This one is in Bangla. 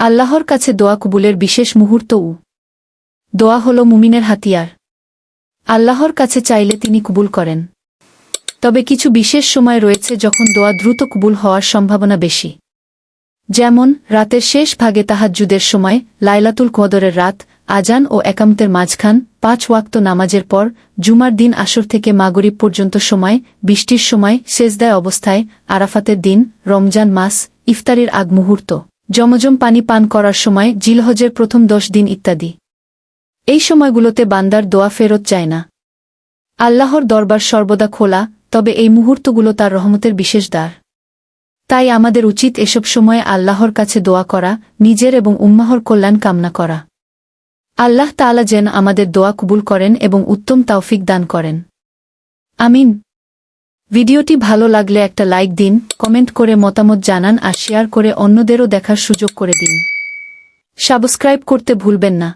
আল্লাহর কাছে দোয়া কবুলের বিশেষ মুহূর্ত দোয়া হল মুমিনের হাতিয়ার। আল্লাহর কাছে চাইলে তিনি কবুল করেন। তবে কিছু বিশেষ সময় রয়েছে যখন দোয়া দ্রুত কবুল হওয়ার সম্ভাবনা বেশি। যেমন রাতের শেষ ভাগে তাহাজ্জুদের সময়, লাইলাতুল কদরের রাত, আজান ও একামতের মাঝখান, 5 ওয়াক্ত নামাজের পর, জুমার দিন আসর থেকে মাগরিব পর্যন্ত সময়, বৃষ্টির সময়, সেজদায় অবস্থায়, আরাফাতের দিন, রমজান মাস, ইফতারির আগ মুহূর্ত, জমজম পানি পান করার সময়, জিলহজের প্রথম 10 দিন ইত্যাদি। এই সময়গুলোতে বান্দার দোয়া ফেরত যায় না। আল্লাহর দরবার সর্বদা খোলা, তবে এই মুহূর্তগুলো তার রহমতের বিশেষ দ্বার। তাই আমাদের উচিত এসব সময়ে আল্লাহর কাছে দোয়া করা, নিজের এবং উম্মাহর কল্যাণ কামনা করা। আল্লাহ তাআলা যেন আমাদের দোয়া কবুল করেন এবং উত্তম তাওফিক দান করেন। আমিন। ভিডিওটি ভালো লাগলে একটা লাইক দিন, কমেন্ট করে মতামত জানান আর শেয়ার করে অন্যদেরও দেখার সুযোগ করে দিন। সাবস্ক্রাইব করতে ভুলবেন না।